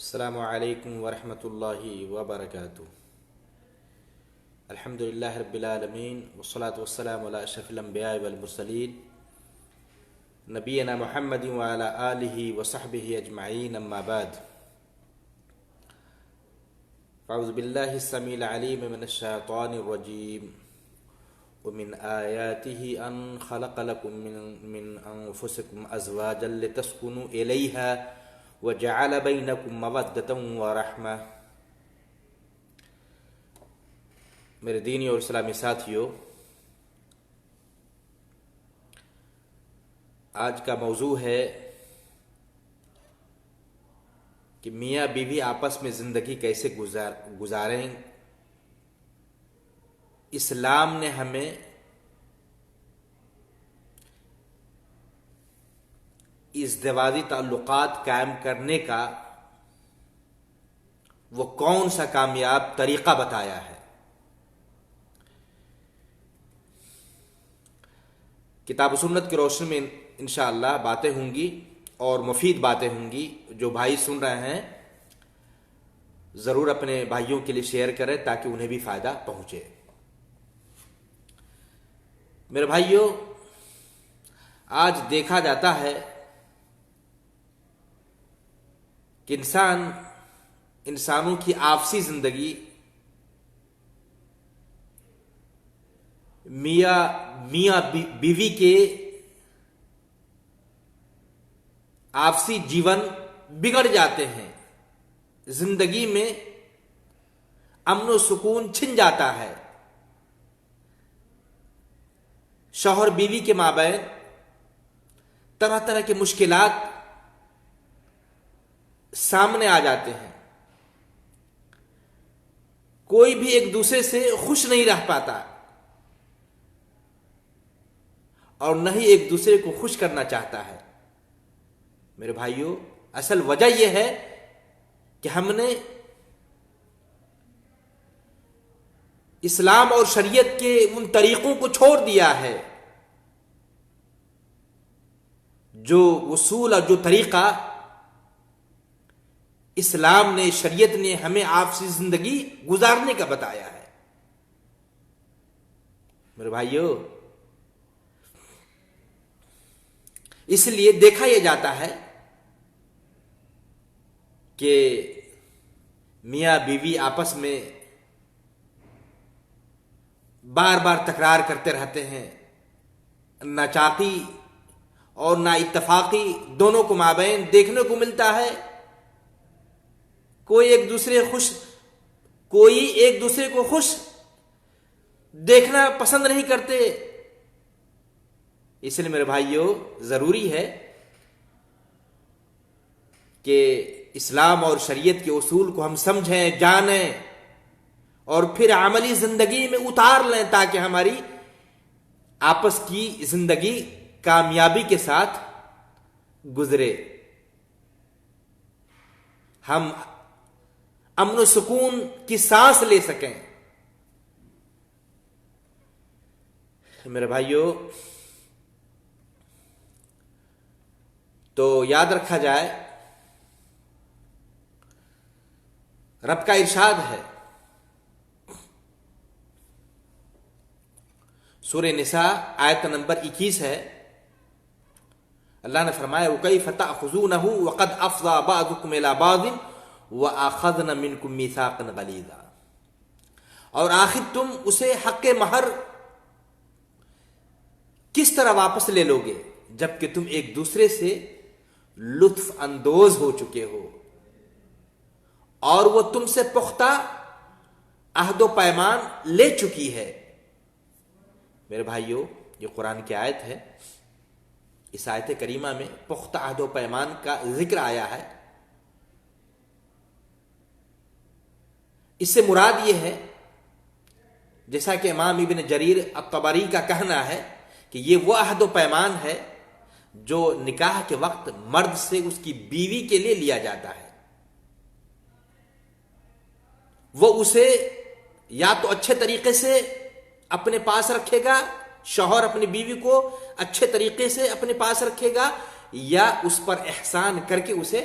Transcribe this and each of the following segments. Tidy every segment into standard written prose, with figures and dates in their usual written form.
السلام علیکم ورحمۃ اللہ وبرکاتہ۔ الحمد للہ رب العالمین والصلاة والسلام علی اشرف الانبیاء والمرسلین نبینا محمد وعلی آلہ وصحبہ اجمعین، اما بعد۔ اعوذ باللہ السمیع العلیم من الشیطان الرجیم۔ ومن آیاتہ ان خلق لکم من انفسکم ازواجا لتسکنوا الیہا وجعل بینکم مودۃ ورحمہ۔ میرے دینی اور اسلامی ساتھیوں، آج کا موضوع ہے کہ میاں بیوی آپس میں زندگی کیسے گزاریں۔ اسلام نے ہمیں ازدواجی تعلقات قائم کرنے کا وہ کون سا کامیاب طریقہ بتایا ہے۔ کتاب و سنت کی روشنی میں انشاءاللہ باتیں ہوں گی اور مفید باتیں ہوں گی۔ جو بھائی سن رہے ہیں ضرور اپنے بھائیوں کے لیے شیئر کریں تاکہ انہیں بھی فائدہ پہنچے۔ میرے بھائیوں، آج دیکھا جاتا ہے کہ انسانوں کی آپسی زندگی میاں بیوی کے آپسی جیون بگڑ جاتے ہیں، زندگی میں امن و سکون چھن جاتا ہے، شوہر بیوی کے مابین طرح طرح کی مشکلات سامنے آ جاتے ہیں، کوئی بھی ایک دوسرے سے خوش نہیں رہ پاتا اور نہ ہی ایک دوسرے کو خوش کرنا چاہتا ہے۔ میرے بھائیوں، اصل وجہ یہ ہے کہ ہم نے اسلام اور شریعت کے ان طریقوں کو چھوڑ دیا ہے، جو اصول اور جو طریقہ اسلام نے، شریعت نے ہمیں آپسی زندگی گزارنے کا بتایا ہے۔ میرے بھائیوں، اس لیے دیکھا یہ جاتا ہے کہ میاں بیوی آپس میں بار بار تکرار کرتے رہتے ہیں، ناچاقی اور نا اتفاقی دونوں کو مابین دیکھنے کو ملتا ہے۔ کوئی ایک دوسرے کو خوش دیکھنا پسند نہیں کرتے۔ اس لیے میرے بھائیوں، ضروری ہے کہ اسلام اور شریعت کے اصول کو ہم سمجھیں، جانیں اور پھر عملی زندگی میں اتار لیں تاکہ ہماری آپس کی زندگی کامیابی کے ساتھ گزرے، ہم امن و سکون کی سانس لے سکیں۔ میرے بھائیوں، تو یاد رکھا جائے، رب کا ارشاد ہے، سورہ نساء آیت نمبر 21 ہے، اللہ نے فرمایا وَكَيْفَ تَأْخُذُونَهُ وَقَدْ أَفْضَىٰ بَعْضُكُمْ إِلَىٰ بَعْضٍ وَأَخَذْنَ مِنْكُمْ مِيثَاقًا غَلِيظًا۔ اور آخر تم اسے حق مہر کس طرح واپس لے لو گے جبکہ تم ایک دوسرے سے لطف اندوز ہو چکے ہو اور وہ تم سے پختہ عہد و پیمان لے چکی ہے۔ میرے بھائیوں، یہ قرآن کی آیت ہے، اس آیت کریمہ میں پختہ عہد و پیمان کا ذکر آیا ہے۔ اس سے مراد یہ ہے، جیسا کہ امام ابن جریر الطبری کا کہنا ہے، کہ یہ وہ عہد و پیمان ہے جو نکاح کے وقت مرد سے اس کی بیوی کے لیے لیا جاتا ہے۔ وہ اسے یا تو اچھے طریقے سے اپنے پاس رکھے گا، شوہر اپنی بیوی کو اچھے طریقے سے اپنے پاس رکھے گا، یا اس پر احسان کر کے اسے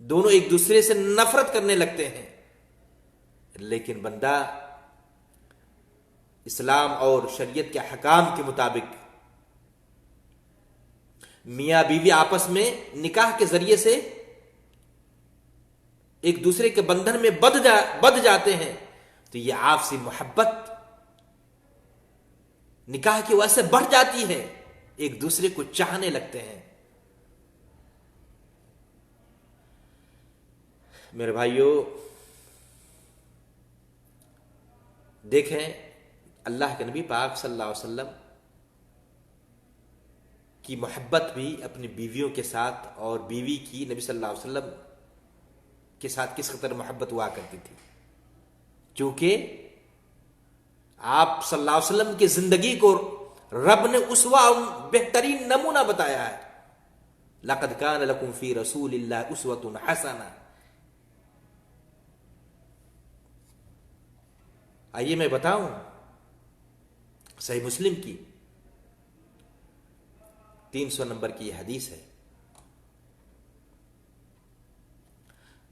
دونوں ایک دوسرے سے نفرت کرنے لگتے ہیں. لیکن بندہ اسلام اور شریعت کے احکام کے مطابق میاں بیوی آپس میں نکاح کے ذریعے سے ایک دوسرے کے بندھن میں بدھ جاتے ہیں تو یہ آپسی محبت نکاح کی وجہ سے بڑھ جاتی ہے, ایک دوسرے کو چاہنے لگتے ہیں. میرے بھائیوں دیکھیں, اللہ کے نبی پاک صلی اللہ علیہ وسلم کی محبت بھی اپنی بیویوں کے ساتھ اور بیوی کی نبی صلی اللہ علیہ وسلم کے ساتھ کس قدر محبت ہوا کرتی تھی, کیونکہ آپ صلی اللہ علیہ وسلم کی زندگی کو رب نے اسوہ بہترین نمونہ بتایا ہے. لقد کان لکم فی رسول اللہ اسوۃ حسنہ. آئیے میں بتاؤں, صحیح مسلم کی 300 نمبر کی یہ حدیث ہے.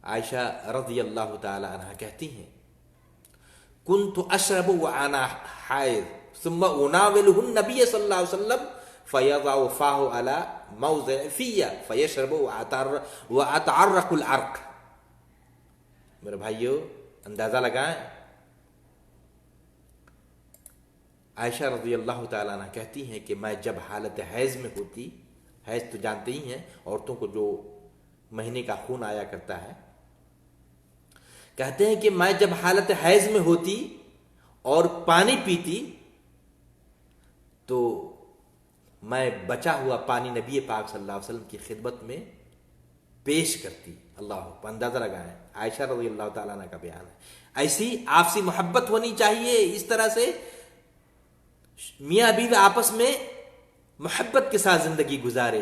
عائشہ رضی اللہ تعالی عنہا کہتی ہیں, کنت اشرب وانا حائض ثم اناوله النبي صلی اللہ علیہ وسلم فيضع فاه على موضع في فيشرب واتعرق العرق. میرے بھائیو اندازہ لگائیں, عائشہ رضی اللہ تعالیٰ عنہ کہتی ہیں کہ میں جب حالت حیض میں ہوتی, حیض تو جانتے ہی ہیں عورتوں کو جو مہینے کا خون آیا کرتا ہے, کہتے ہیں کہ میں جب حالت حیض میں ہوتی اور پانی پیتی تو میں بچا ہوا پانی نبی پاک صلی اللہ علیہ وسلم کی خدمت میں پیش کرتی. اللہ اندازہ لگائیں, عائشہ رضی اللہ تعالیٰ عنہ کا بیان ہے. ایسی آپسی محبت ہونی چاہیے, اس طرح سے میاں بیوی آپس میں محبت کے ساتھ زندگی گزارے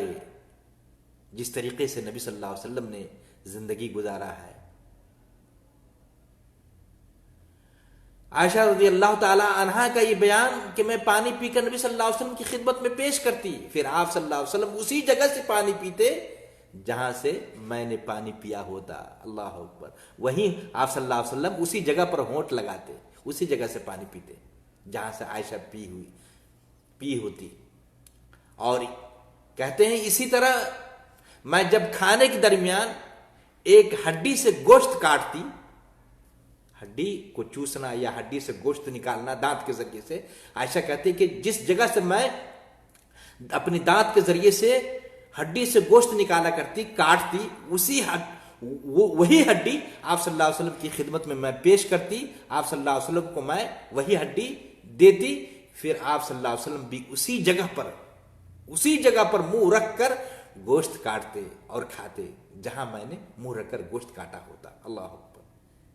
جس طریقے سے نبی صلی اللہ علیہ وسلم نے زندگی گزارا ہے. عائشہ رضی اللہ تعالی عنہا کا یہ بیان کہ میں پانی پی کر نبی صلی اللہ علیہ وسلم کی خدمت میں پیش کرتی, پھر آپ صلی اللہ علیہ وسلم اسی جگہ سے پانی پیتے جہاں سے میں نے پانی پیا ہوتا. اللہ اکبر. وہیں آپ صلی اللہ علیہ وسلم اسی جگہ پر ہونٹ لگاتے, اسی جگہ سے پانی پیتے جہاں سے عائشہ پی ہوتی. اور کہتے ہیں اسی طرح میں جب کھانے کے درمیان ایک ہڈی سے گوشت کاٹتی, ہڈی کو چوسنا یا ہڈی سے گوشت نکالنا دانت کے ذریعے سے, عائشہ کہتی کہ جس جگہ سے میں اپنی دانت کے ذریعے سے ہڈی سے گوشت نکالا کرتی, کاٹتی, وہی ہڈی آپ صلی اللہ علیہ وسلم کی خدمت میں پیش کرتی, آپ صلی اللہ علیہ وسلم کو میں وہی ہڈی دیتی, پھر آپ صلی اللہ علیہ وسلم بھی اسی جگہ پر منہ رکھ کر گوشت کاٹتے اور کھاتے جہاں میں نے منہ رکھ کر گوشت کاٹا ہوتا. اللہ اکبر.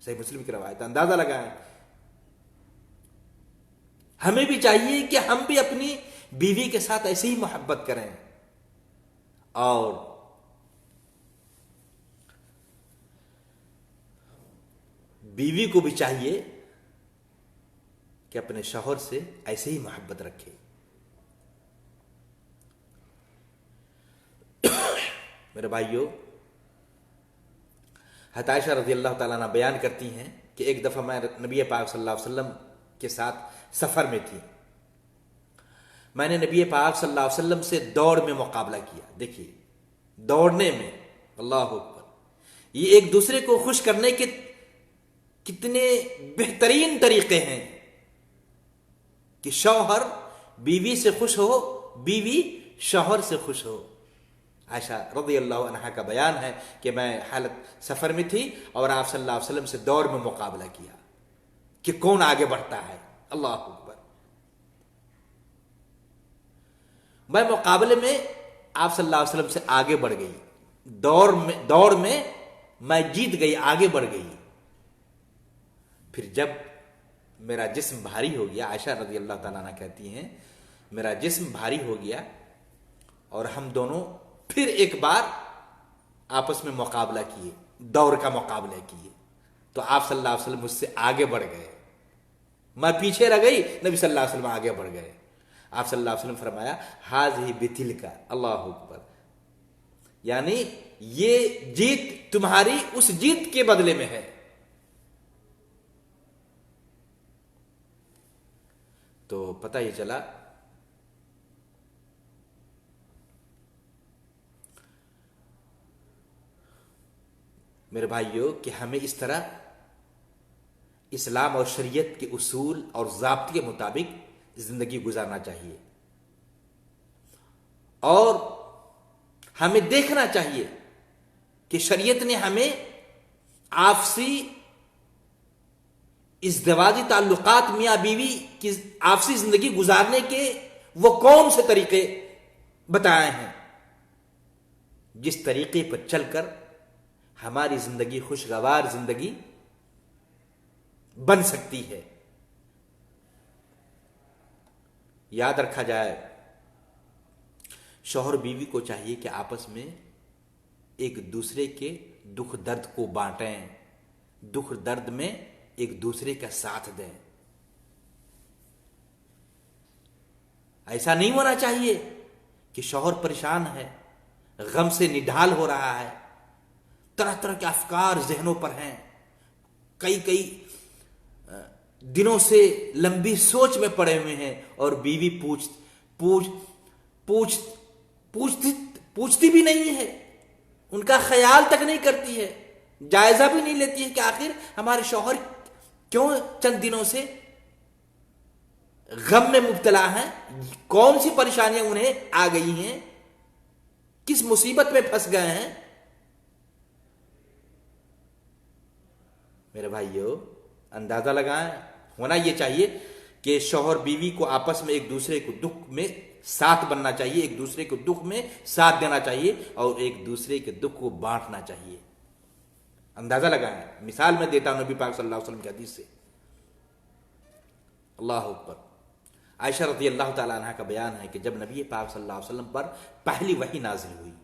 صحیح مسلم کی روایت. اندازہ لگائیں, ہمیں بھی چاہیے کہ ہم بھی اپنی بیوی کے ساتھ ایسے ہی محبت کریں, اور بیوی کو بھی چاہیے کہ اپنے شوہر سے ایسے ہی محبت رکھے. میرے بھائیوں, حضرت عائشہ رضی اللہ تعالیٰ عنہ بیان کرتی ہیں کہ ایک دفعہ میں نبی پاک صلی اللہ علیہ وسلم کے ساتھ سفر میں تھی. میں نے نبی پاک صلی اللہ علیہ وسلم سے دوڑ میں مقابلہ کیا. دیکھیے دوڑنے میں, اللہ اکبر, یہ ایک دوسرے کو خوش کرنے کے کتنے بہترین طریقے ہیں کہ شوہر بیوی سے خوش ہو, بیوی شوہر سے خوش ہو. عائشہ رضی اللہ عنہا کا بیان ہے کہ میں حالت سفر میں تھی اور آپ صلی اللہ علیہ وسلم سے دوڑ میں مقابلہ کیا کہ کون آگے بڑھتا ہے. اللہ اکبر. میں مقابلے میں آپ صلی اللہ علیہ وسلم سے آگے بڑھ گئی, دوڑ میں میں جیت گئی, آگے بڑھ گئی. پھر جب میرا جسم بھاری ہو گیا, عائشہ رضی اللہ تعالیٰ عنہ کہتی ہیں میرا جسم بھاری ہو گیا اور ہم دونوں پھر ایک بار آپس میں مقابلہ کیے, دوڑ کا مقابلہ کیے, تو آپ صلی اللہ علیہ وسلم مجھ سے آگے بڑھ گئے, میں پیچھے رہ گئی, نبی صلی اللہ علیہ وسلم آگے بڑھ گئے. آپ صلی اللہ علیہ وسلم فرمایا ہاذہ بتلک. اللہ اکبر. یعنی یہ جیت تمہاری اس جیت کے بدلے میں ہے. تو پتہ یہ چلا میرے بھائیوں کہ ہمیں اس طرح اسلام اور شریعت کے اصول اور ضابطے کے مطابق زندگی گزارنا چاہیے، اور ہمیں دیکھنا چاہیے کہ شریعت نے ہمیں آپسی ازدواجی تعلقات، میاں بیوی کی آپسی زندگی گزارنے کے وہ کون سے طریقے بتائے ہیں جس طریقے پر چل کر ہماری زندگی خوشگوار زندگی بن سکتی ہے. یاد رکھا جائے، شوہر بیوی کو چاہیے کہ آپس میں ایک دوسرے کے دکھ درد کو بانٹیں، دکھ درد میں ایک دوسرے کا ساتھ دیں. ایسا نہیں ہونا چاہیے کہ شوہر پریشان ہے، غم سے نڈھال ہو رہا ہے، طرح طرح کے افکار ذہنوں پر ہیں، کئی دنوں سے لمبی سوچ میں پڑے ہوئے ہیں، اور بیوی پوچھتی بھی نہیں ہے، ان کا خیال تک نہیں کرتی ہے، جائزہ بھی نہیں لیتی ہے کہ آخر ہمارے شوہر کیوں چند دنوں سے غم میں مبتلا ہیں، کون سی پریشانیاں انہیں آ گئی ہیں، کس مصیبت میں پھنس گئے ہیں. میرے بھائیو اندازہ لگائیں. ہونا یہ چاہیے کہ شوہر بیوی کو آپس میں ایک دوسرے کو دکھ میں ساتھ بننا چاہیے، ایک دوسرے کو دکھ میں ساتھ دینا چاہیے، اور ایک دوسرے کے دکھ کو بانٹنا چاہیے. اندازہ لگائیں. مثال میں دیتا ہوں نبی پاک صلی اللہ علیہ وسلم کی حدیث سے. اللہ اکبر. عائشہ رضی اللہ تعالی عنہ کا بیان ہے کہ جب نبی پاک صلی اللہ علیہ وسلم پر پہلی وحی نازل ہوئی،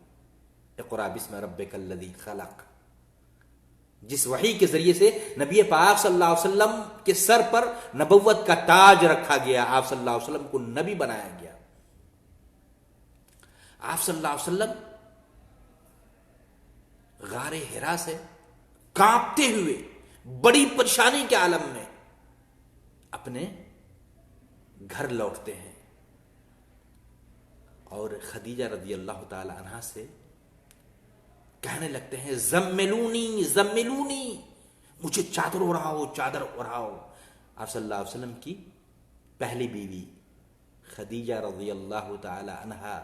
اقرأ بسم ربک الذی خلق، جس وحی کے ذریعے سے نبی پاک صلی اللہ علیہ وسلم کے سر پر نبوت کا تاج رکھا گیا، آپ صلی اللہ علیہ وسلم کو نبی بنایا گیا. آپ صلی اللہ علیہ وسلم غار حرا سے کانپتے ہوئے بڑی پریشانی کے عالم میں اپنے گھر لوٹتے ہیں، اور خدیجہ رضی اللہ تعالی عنہا سے کہنے لگتے ہیں زملونی زملونی، مجھے چادر اڑاؤ چادر اڑاؤ. آپ صلی اللہ علیہ وسلم کی پہلی بیوی خدیجہ رضی اللہ تعالی عنہا،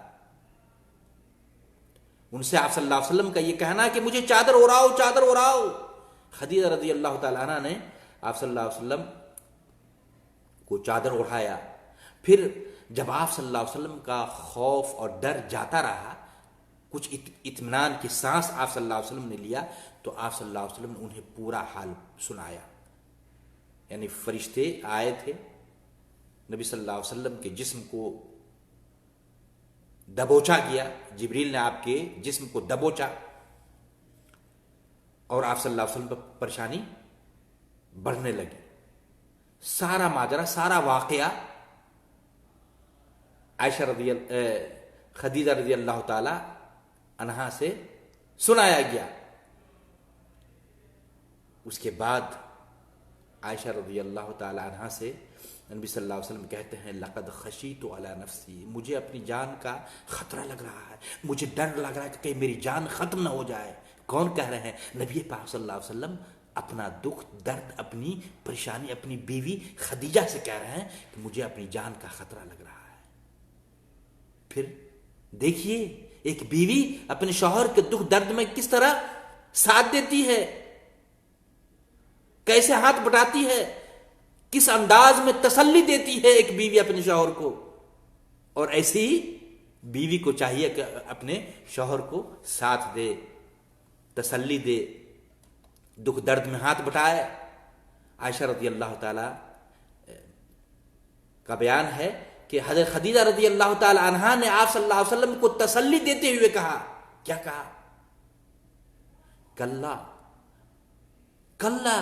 ان سے آپ صلی اللہ علیہ وسلم کا یہ کہنا کہ مجھے چادر اڑاؤ چادر اڑاؤ. خدیجہ رضی اللہ تعالی عنہا نے آپ صلی اللہ علیہ وسلم کو چادر اڑایا. پھر جب آپ صلی اللہ علیہ وسلم کا خوف اور ڈر جاتا رہا، کچھ اطمینان کی سانس آپ صلی اللہ علیہ وسلم نے لیا، تو آپ صلی اللہ علیہ وسلم نے انہیں پورا حال سنایا. یعنی فرشتے آئے تھے، نبی صلی اللہ علیہ وسلم کے جسم کو دبوچا گیا، جبریل نے آپ کے جسم کو دبوچا، اور آپ صلی اللہ علیہ وسلم پر پریشانی بڑھنے لگی. سارا ماجرا، سارا واقعہ خدیجہ رضی اللہ تعالی عنہا سے سنایا گیا. اس کے بعد عائشہ رضی اللہ تعالی عنہا سے نبی صلی اللہ علیہ وسلم کہتے ہیں لقد خشیت علی نفسی، مجھے اپنی جان کا خطرہ لگ رہا ہے، مجھے ڈر لگ رہا ہے کہ کہیں میری جان ختم نہ ہو جائے. کون کہہ رہے ہیں؟ نبی پاک صلی اللہ علیہ وسلم اپنا دکھ درد، اپنی پریشانی اپنی بیوی خدیجہ سے کہہ رہے ہیں کہ مجھے اپنی جان کا خطرہ لگ رہا ہے. پھر دیکھیے ایک بیوی اپنے شوہر کے دکھ درد میں کس طرح ساتھ دیتی ہے، کیسے ہاتھ بٹاتی ہے، کس انداز میں تسلی دیتی ہے ایک بیوی اپنے شوہر کو. اور ایسی ہی بیوی کو چاہیے کہ اپنے شوہر کو ساتھ دے، تسلی دے، دکھ درد میں ہاتھ بٹائے. عائشہ رضی اللہ تعالی کا بیان ہے کہ حضرت خدیجہ رضی اللہ تعالی عنہا نے آپ صلی اللہ علیہ وسلم کو تسلی دیتے ہوئے کہا، کیا کہا؟ کلا کلا،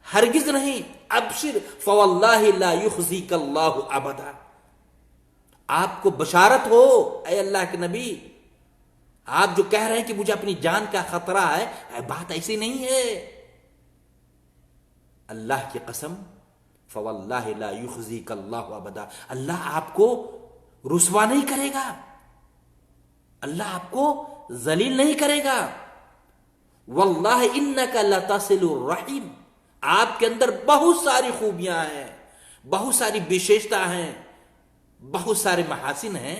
ہرگز نہیں، ابشر فواللہ لا یخزیک اللہ ابدا. آپ کو بشارت ہو اے اللہ کے نبی، آپ جو کہہ رہے ہیں کہ مجھے اپنی جان کا خطرہ ہے، بات ایسی نہیں ہے. اللہ کی قسم، فواللہ لا یخزیک اللہ ابدا، اللہ آپ کو رسوا نہیں کرے گا، اللہ آپ کو ذلیل نہیں کرے گا. واللہ انک لتصل الرحم، آپ کے اندر بہت ساری خوبیاں ہیں، بہت ساری وشیشتا ہیں، بہت سارے محاسن ہیں.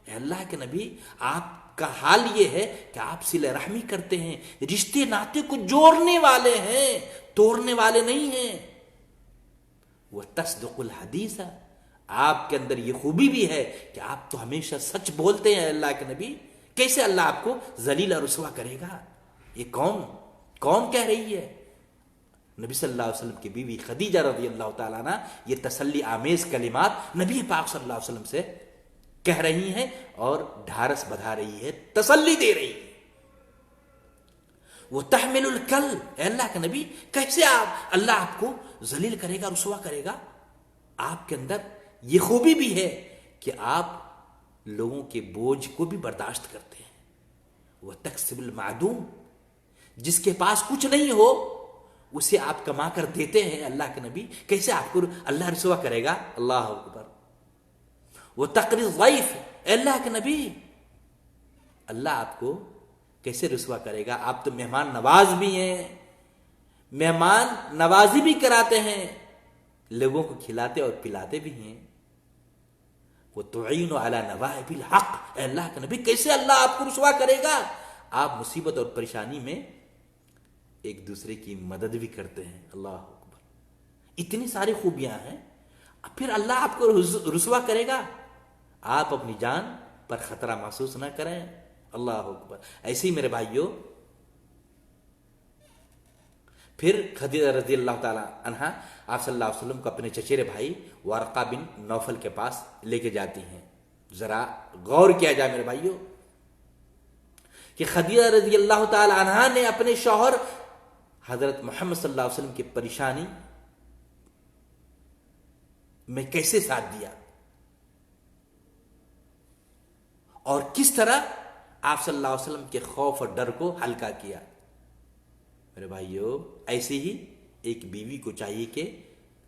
اے اللہ کے نبی، آپ کا حال یہ ہے کہ آپ صلہ رحمی کرتے ہیں، رشتے ناطے کو جوڑنے والے ہیں، توڑنے والے نہیں ہیں. وہ تصدق الحدیث، آپ کے اندر یہ خوبی بھی ہے کہ آپ تو ہمیشہ سچ بولتے ہیں. اللہ کے نبی، کیسے اللہ آپ کو ذلیل اور رسوا کرے گا؟ یہ کون کہہ رہی ہے؟ نبی صلی اللہ علیہ وسلم کی بیوی خدیجہ رضی اللہ تعالیٰ عنہ یہ تسلی آمیز کلمات نبی پاک صلی اللہ علیہ وسلم سے کہہ رہی ہیں اور ڈھارس بڑھا رہی ہے، تسلی دے رہی ہے. وہ تحمل الکل، اے اللہ کے نبی، کیسے اللہ آپ کو ذلیل کرے گا، رسوا کرے گا؟ آپ کے اندر یہ خوبی بھی ہے کہ آپ لوگوں کے بوجھ کو بھی برداشت کرتے ہیں. وہ تکسب المعدوم، جس کے پاس کچھ نہیں ہو اسے آپ کما کر دیتے ہیں. اللہ کے نبی، کیسے آپ کو اللہ رسوا کرے گا؟ اللہ اکبر. وہ تقری الضیف، اے اللہ کے نبی، اللہ آپ کو کیسے رسوا کرے گا؟ آپ تو مہمان نواز بھی ہیں، مہمان نوازی بھی کراتے ہیں، لوگوں کو کھلاتے اور پلاتے بھی ہیں. وہ تعین علی نوائب الحق، اے اللہ کے نبی، کیسے اللہ آپ کو رسوا کرے گا؟ آپ مصیبت اور پریشانی میں ایک دوسرے کی مدد بھی کرتے ہیں. اللہ اکبر. اتنی ساری خوبیاں ہیں، پھر اللہ آپ کو رسوا کرے گا؟ آپ اپنی جان پر خطرہ محسوس نہ کریں. اللہ اکبر. ایسے ہی میرے بھائیوں، پھر خدیجہ رضی اللہ تعالی عنہ آپ صلی اللہ علیہ وسلم کو اپنے چچیرے بھائی ورقہ بن نوفل کے پاس لے کے جاتی ہیں. ذرا غور کیا جائے میرے بھائیوں کہ خدیجہ رضی اللہ تعالی عنہ نے اپنے شوہر حضرت محمد صلی اللہ علیہ وسلم کی پریشانی میں کیسے ساتھ دیا اور کس طرح آپ صلی اللہ علیہ وسلم کے خوف اور ڈر کو ہلکا کیا. میرے بھائیو، ایسے ہی ایک بیوی کو چاہیے کہ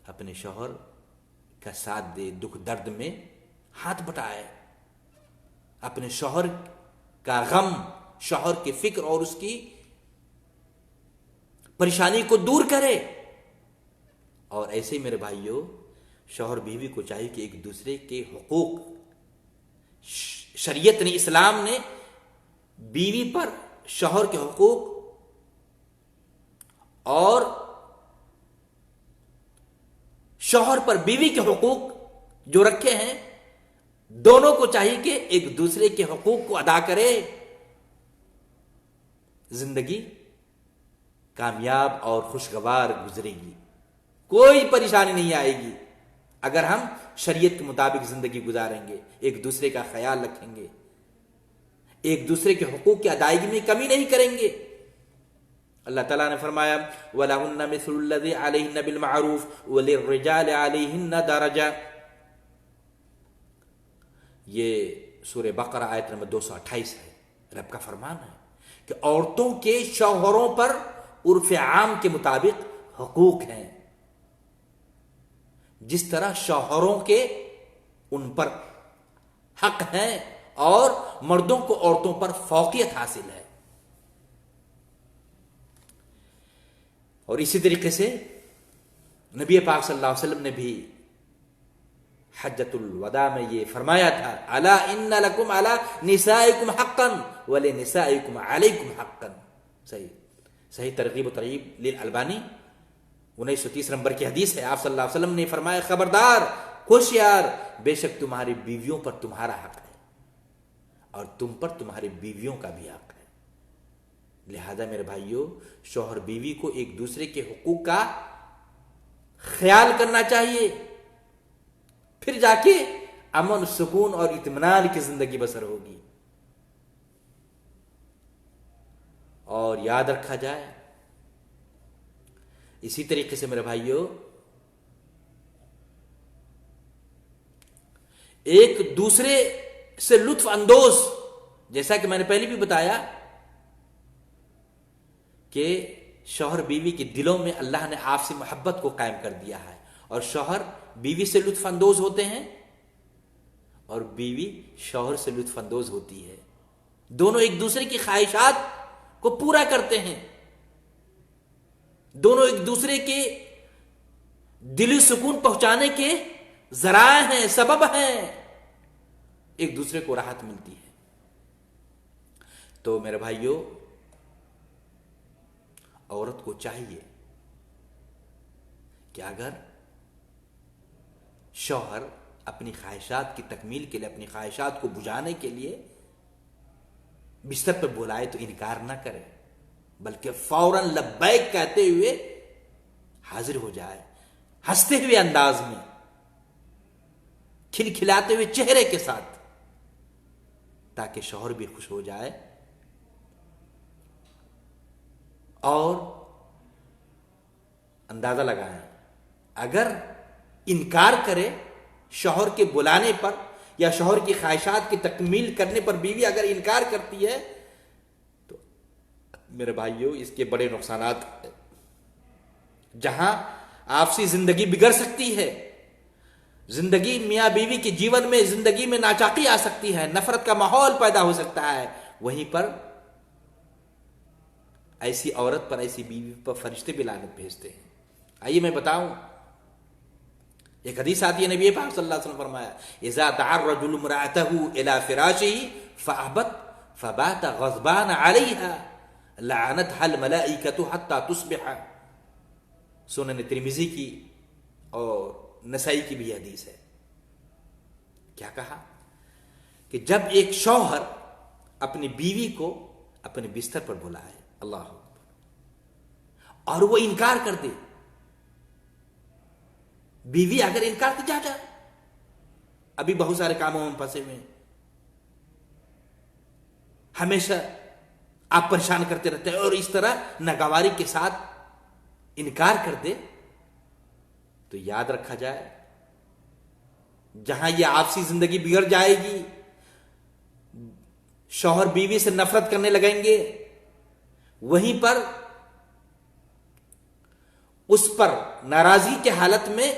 اپنے شوہر کا ساتھ دے، دکھ درد میں ہاتھ بٹائے، اپنے شوہر کا غم، شوہر کی فکر اور اس کی پریشانی کو دور کرے. اور ایسے ہی میرے بھائیو، شوہر بیوی کو چاہیے کہ ایک دوسرے کے حقوق، شریعت نے، اسلام نے بیوی پر شوہر کے حقوق اور شوہر پر بیوی کے حقوق جو رکھے ہیں، دونوں کو چاہیے کہ ایک دوسرے کے حقوق کو ادا کرے. زندگی کامیاب اور خوشگوار گزرے گی، کوئی پریشانی نہیں آئے گی اگر ہم شریعت کے مطابق زندگی گزاریں گے، ایک دوسرے کا خیال رکھیں گے، ایک دوسرے کے حقوق کی ادائیگی میں کمی نہیں کریں گے. اللہ تعالیٰ نے فرمایا وَلَهُنَّ مِثْلُ الَّذِي عَلَيْهِنَّ بِالْمَعْرُوفِ وَلِلرِّجَالِ عَلَيْهِنَّ دَرَجَةٌ. یہ سورہ بقرہ آیت نمبر 228 ہے. رب کا فرمان ہے کہ عورتوں کے شوہروں پر عرف عام کے مطابق حقوق ہیں، جس طرح شوہروں کے ان پر حق ہیں اور مردوں کو عورتوں پر فوقیت حاصل ہے. اور اسی طریقے سے نبی پاک صلی اللہ علیہ وسلم نے بھی حجۃ الوداع میں یہ فرمایا تھا الا ان لکم علی نسائکم حقا ولنسائکم علیکم حقا. صحیح ترغیب و ترغیب للالبانی 1930 نمبر کی حدیث ہے. آپ صلی اللہ علیہ وسلم نے فرمایا خبردار، ہوشیار، بے شک تمہاری بیویوں پر تمہارا حق ہے اور تم پر تمہاری بیویوں کا بھی حق ہے. لہذا میرے بھائیوں، شوہر بیوی کو ایک دوسرے کے حقوق کا خیال کرنا چاہیے، پھر جا کے امن، سکون اور اطمینان کی زندگی بسر ہوگی. اور یاد رکھا جائے اسی طریقے سے میرے بھائیوں، ایک دوسرے سے لطف اندوز جیسا کہ میں نے پہلے بھی بتایا کہ شوہر بیوی کے دلوں میں اللہ نے آپسی محبت کو قائم کر دیا ہے، اور شوہر بیوی سے لطف اندوز ہوتے ہیں اور بیوی شوہر سے لطف اندوز ہوتی ہے، دونوں ایک دوسرے کی خواہشات کو پورا کرتے ہیں، دونوں ایک دوسرے کے دلی سکون پہنچانے کے ذرائع ہیں، سبب ہیں، ایک دوسرے کو راحت ملتی ہے۔ تو میرے بھائیوں، عورت کو چاہیے کہ اگر شوہر اپنی خواہشات کی تکمیل کے لیے، اپنی خواہشات کو بجھانے کے لیے بستر پہ بلائے تو انکار نہ کرے، بلکہ فوراً لبیک کہتے ہوئے حاضر ہو جائے، ہنستے ہوئے انداز میں، کھلکھلاتے ہوئے چہرے کے ساتھ، تاکہ شوہر بھی خوش ہو جائے اور اندازہ لگائیں اگر انکار کرے شوہر کے بلانے پر یا شوہر کی خواہشات کی تکمیل کرنے پر بیوی اگر انکار کرتی ہے تو میرے بھائیوں اس کے بڑے نقصانات ہیں، جہاں آپسی زندگی بگڑ سکتی ہے، زندگی میاں بیوی کے جیون میں زندگی میں ناچاقی آ سکتی ہے، نفرت کا ماحول پیدا ہو سکتا ہے، وہیں پر ایسی عورت پر، ایسی بیوی پر فرشتے بھی لعنت بھیجتے ہیں۔ آئیے میں بتاؤں، ایک حدیث آتی ہے، نبی پاک صلی اللہ علیہ وسلم فرمایا اذا دعا الرجل امرأته الى فراشه فابت فبات غضبان عليها لعنتها الملائكة حتى تصبح، سنن ترمذی کی اور نسائی کی بھی حدیث ہے۔ کیا کہا کہ جب ایک شوہر اپنی بیوی کو اپنے بستر پر بلائے، اللہ اکبر، اور وہ انکار کر دے، بیوی اگر انکار تو جا ابھی بہت سارے کاموں میں پھنسے ہوئے ہیں، ہمیشہ آپ پریشان کرتے رہتے ہیں، اور اس طرح ناگواری کے ساتھ انکار کر دے تو یاد رکھا جائے جہاں یہ آپسی زندگی بگڑ جائے گی، شوہر بیوی سے نفرت کرنے لگیں گے، وہیں پر اس پر ناراضگی کے حالت میں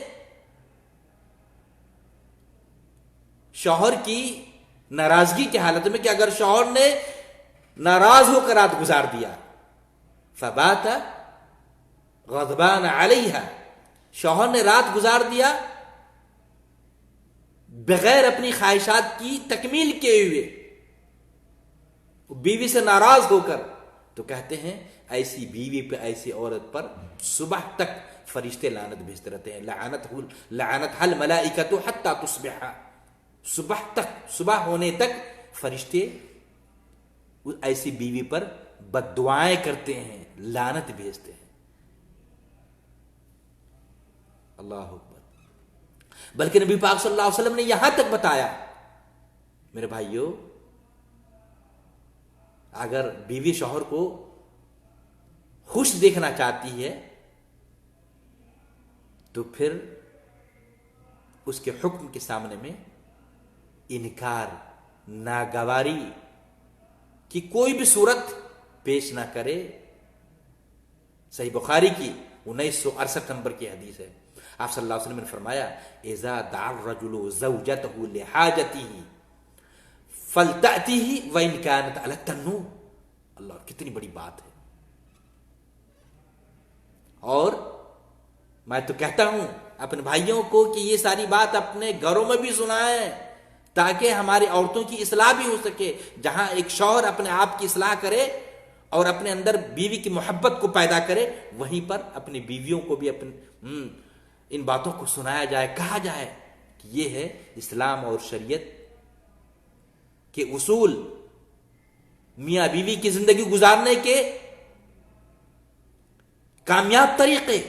شوہر کی ناراضگی کے حالت میں کہ اگر شوہر نے ناراض ہو کر رات گزار دیا، فبات غضبان علیہا، شوہر نے رات گزار دیا بغیر اپنی خواہشات کی تکمیل کیے ہوئے، بیوی سے ناراض ہو کر، تو کہتے ہیں ایسی بیوی پہ، ایسی عورت پر صبح تک فرشتے لعنت بھیجتے رہتے ہیں، لعنتها الملائکۃ حتی تصبح، صبح تک، صبح ہونے تک فرشتے ایسی بیوی پر بد دعائیں کرتے ہیں، لعنت بھیجتے ہیں۔ اللہ اکبر۔ بلکہ نبی پاک صلی اللہ علیہ وسلم نے یہاں تک بتایا میرے بھائیوں، اگر بیوی شوہر کو خوش دیکھنا چاہتی ہے تو پھر اس کے حکم کے سامنے میں انکار، ناگواری کی کوئی بھی صورت پیش نہ کرے۔ صحیح بخاری کی 1968 نمبر کی حدیث ہے، آپ صلی اللہ علیہ وسلم نے فرمایا اذا دعا الرجل زوجته لحاجته فلتأته وإن كانت على التنور، اللہ کتنی بڑی بات ہے۔ اور میں تو کہتا ہوں اپنے بھائیوں کو کہ یہ ساری بات اپنے گھروں میں بھی سنائیں تاکہ ہماری عورتوں کی اصلاح بھی ہو سکے۔ جہاں ایک شوہر اپنے آپ کی اصلاح کرے اور اپنے اندر بیوی کی محبت کو پیدا کرے، وہیں پر اپنی بیویوں کو بھی ان باتوں کو سنایا جائے، کہا جائے کہ یہ ہے اسلام اور شریعت کے اصول، میاں بیوی کی زندگی گزارنے کے کامیاب طریقے۔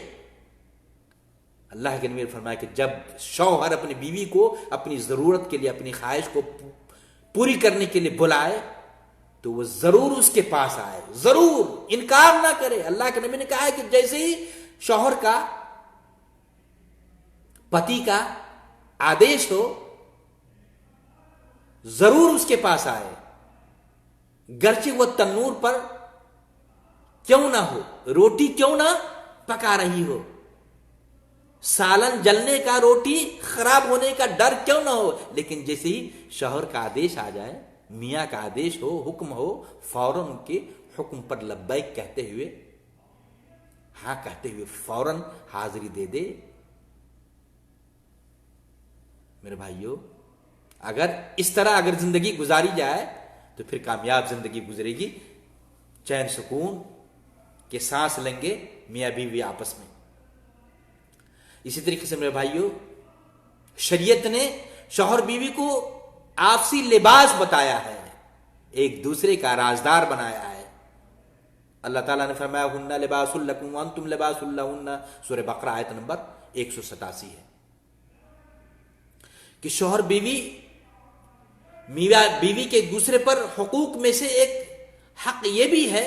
اللہ کے نبی نے فرمایا کہ جب شوہر اپنی بیوی کو اپنی ضرورت کے لیے، اپنی خواہش کو پوری کرنے کے لیے بلائے تو وہ ضرور اس کے پاس آئے، ضرور انکار نہ کرے۔ اللہ کے نبی نے کہا ہے کہ جیسے ہی شوہر کا، پتی کا آدیش ہو، ضرور اس کے پاس آئے، گرچہ وہ تنور پر کیوں نہ ہو، روٹی کیوں نہ پکا رہی ہو، سالن جلنے کا، روٹی خراب ہونے کا ڈر کیوں نہ ہو، لیکن جیسے ہی شوہر کا آدیش آ جائے، میاں کا آدیش ہو، حکم ہو، فوراً ان کے حکم پر لبیک کہتے ہوئے، ہاں کہتے ہوئے فوراً حاضری دے دے۔ میرے بھائیو، اگر اس طرح اگر زندگی گزاری جائے تو پھر کامیاب زندگی گزرے گی، چین سکون کے سانس لیں گے میاں بیوی آپس میں۔ اسی طریقے سے میرے بھائیو، شریعت نے شوہر بیوی کو آپسی لباس بتایا ہے، ایک دوسرے کا رازدار بنایا ہے۔ اللہ تعالیٰ نے فرمایا ہن لباس لکم وانتم لباس لہن، سورہ بقرہ آیت نمبر 187 ہے کہ شوہر بیوی، میاں بیوی کے ایک دوسرے پر حقوق میں سے ایک حق یہ بھی ہے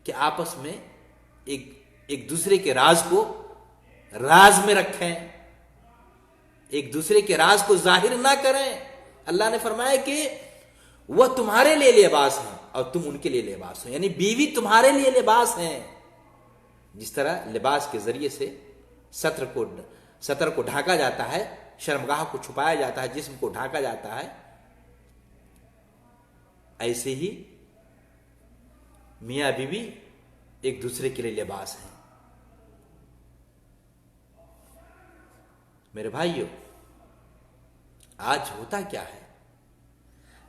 کہ آپس میں ایک دوسرے کے راز کو راز میں رکھیں، ایک دوسرے کے راز کو ظاہر نہ کریں۔ اللہ نے فرمایا کہ وہ تمہارے لیے لباس ہیں اور تم ان کے لیے لباس ہو، یعنی بیوی تمہارے لیے لباس ہیں۔ جس طرح لباس کے ذریعے سے ستر کو ڈھانکا جاتا ہے، شرمگاہ کو چھپایا جاتا ہے، جسم کو ڈھانکا جاتا ہے، ایسے ہی میاں بیوی ایک دوسرے کے لیے لباس ہیں۔ میرے بھائیو، آج ہوتا کیا ہے،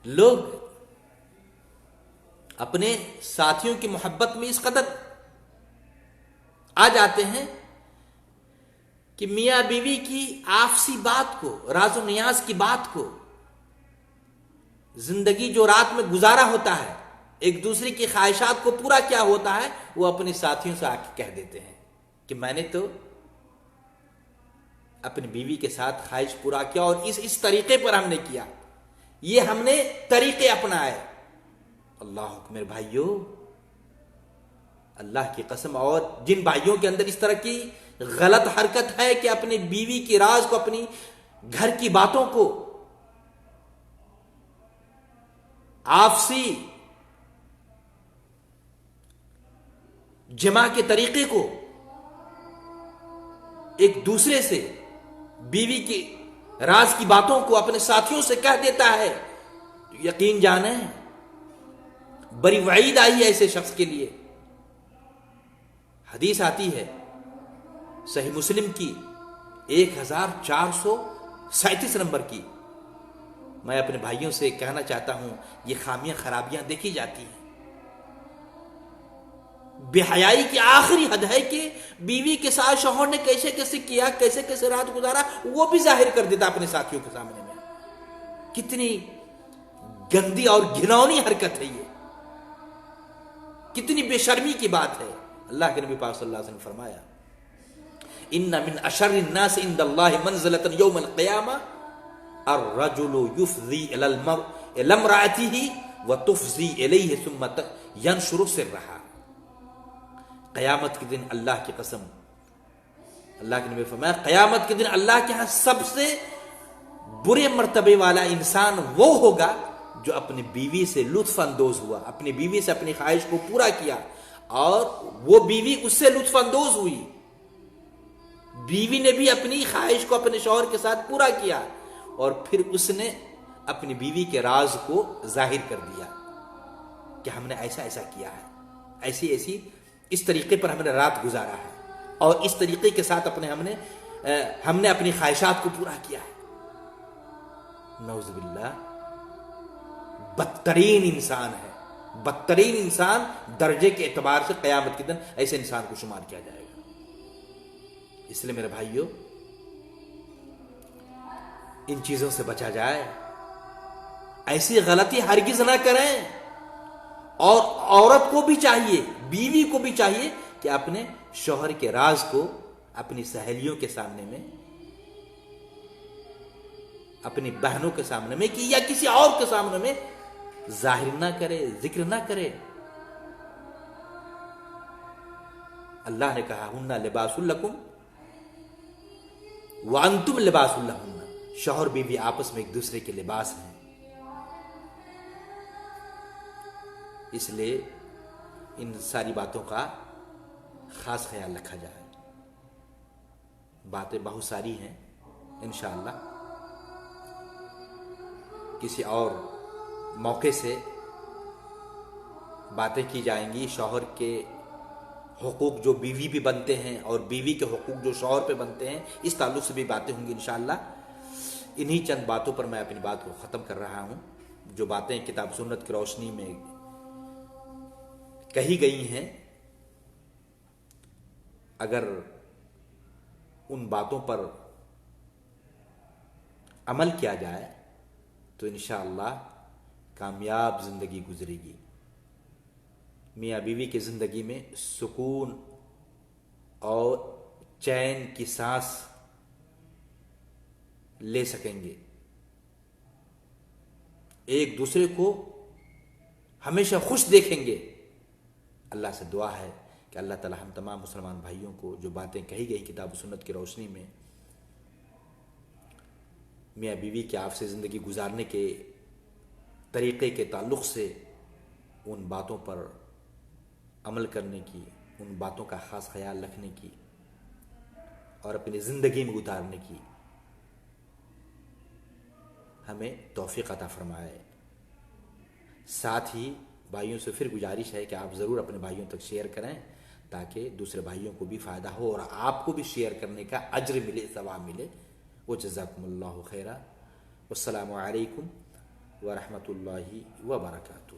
لوگ اپنے ساتھیوں کی محبت میں اس قدر آ جاتے ہیں کہ میاں بیوی کی آپسی بات کو، راز و نیاز کی بات کو، زندگی جو رات میں گزارا ہوتا ہے، ایک دوسرے کی خواہشات کو پورا کیا ہوتا ہے، وہ اپنے ساتھیوں سے آ کے کہہ دیتے ہیں کہ میں نے تو اپنی بیوی کے ساتھ خواہش پورا کیا اور اس طریقے پر ہم نے کیا، یہ ہم نے طریقے اپنائے۔ اللہ حکم بھائیو، اللہ کی قسم، اور جن بھائیوں کے اندر اس طرح کی غلط حرکت ہے کہ اپنی بیوی کے راز کو، اپنی گھر کی باتوں کو، آپسی جمع کے طریقے کو ایک دوسرے سے، بیوی کے راز کی باتوں کو اپنے ساتھیوں سے کہہ دیتا ہے، یقین جانیں بڑی وعید آئی ہے ایسے شخص کے لیے۔ حدیث آتی ہے صحیح مسلم کی 1437 نمبر کی۔ میں اپنے بھائیوں سے کہنا چاہتا ہوں، یہ خامیاں خرابیاں دیکھی جاتی ہیں۔ بے حیائی کی آخری حد ہے کہ بیوی کے ساتھ شوہر نے کیسے کیسے کیا، کیسے کیسے رات گزارا، وہ بھی ظاہر کر دیتا اپنے ساتھیوں کے سامنے میں۔ کتنی گندی اور گھناؤنی حرکت ہے یہ، کتنی بے شرمی کی بات ہے۔ اللہ کے نبی پاک صلی اللہ علیہ وسلم نے فرمایا ان من اشر الناس عند اللہ منزلۃ یوم القیامہ الرجل یفضی الی امرأته وتفضی الیہ ثم ینشر سرها۔ قیامت کے دن اللہ کی قسم، اللہ کے نبی فرمایا قیامت کے دن اللہ کے ہاں سب سے برے مرتبے والا انسان وہ ہوگا جو اپنی بیوی سے لطف اندوز ہوا، اپنی بیوی سے اپنی خواہش کو پورا کیا اور وہ بیوی اس سے لطف اندوز ہوئی، بیوی نے بھی اپنی خواہش کو اپنے شوہر کے ساتھ پورا کیا اور پھر اس نے اپنی بیوی کے راز کو ظاہر کر دیا کہ ہم نے ایسا ایسا کیا ہے، ایسی ایسی، اس طریقے پر ہم نے رات گزارا ہے اور اس طریقے کے ساتھ ہم نے اپنی خواہشات کو پورا کیا ہے۔ نعوذ باللہ، بدترین انسان ہے، بدترین انسان درجے کے اعتبار سے قیامت کے دن ایسے انسان کو شمار کیا جائے گا۔ اس لیے میرے بھائیوں، ان چیزوں سے بچا جائے، ایسی غلطی ہرگز نہ کریں، اور عورت کو بھی چاہیے، بیوی کو بھی چاہیے کہ اپنے شوہر کے راز کو اپنی سہیلیوں کے سامنے میں، اپنی بہنوں کے سامنے میں یا کسی اور کے سامنے میں ظاہر نہ کرے، ذکر نہ کرے۔ اللہ نے کہا ہن لباس لکم وانتم لباس لہن، شوہر بیوی آپس میں ایک دوسرے کے لباس ہیں۔ اس لیے ان ساری باتوں کا خاص خیال رکھا جائے. باتیں بہت ساری ہیں، انشاءاللہ کسی اور موقع سے باتیں کی جائیں گی. شوہر کے حقوق جو بیوی پہ بنتے ہیں اور بیوی کے حقوق جو شوہر پہ بنتے ہیں، اس تعلق سے بھی باتیں ہوں گی انشاءاللہ. انہی چند باتوں پر میں اپنی بات کو ختم کر رہا ہوں. جو باتیں کتاب سنت کی روشنی میں کہی گئی ہیں، اگر ان باتوں پر عمل کیا جائے تو انشاءاللہ کامیاب زندگی گزرے گی. میاں بیوی کی زندگی میں سکون اور چین کی سانس لے سکیں گے. ایک دوسرے کو ہمیشہ خوش دیکھیں گے. اللہ سے دعا ہے کہ اللہ تعالی ہم تمام مسلمان بھائیوں کو جو باتیں کہی گئی کتاب و سنت کی روشنی میں میاں بیوی کے آپسی زندگی گزارنے کے طریقے کے تعلق سے ان باتوں پر عمل کرنے کی، ان باتوں کا خاص خیال رکھنے کی اور اپنی زندگی میں اتارنے کی ہمیں توفیق عطا فرمائے. ساتھ ہی بھائیوں سے پھر گزارش ہے کہ آپ ضرور اپنے بھائیوں تک شیئر کریں تاکہ دوسرے بھائیوں کو بھی فائدہ ہو اور آپ کو بھی شیئر کرنے کا اجر ملے، ثواب ملے. وجزاکم اللہ خیرا. والسلام علیکم ورحمۃ اللہ وبرکاتہ.